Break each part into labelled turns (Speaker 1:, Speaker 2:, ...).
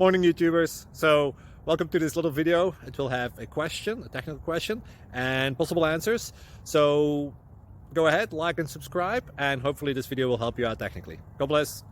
Speaker 1: Morning, YouTubers. So welcome to this little video. It will have a question, a technical question, and possible answers. So go ahead, like and subscribe, and hopefully this video will help you out technically. God bless.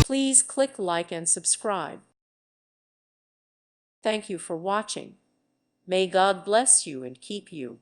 Speaker 2: Please click like and subscribe. Thank you for watching. May God bless you and keep you.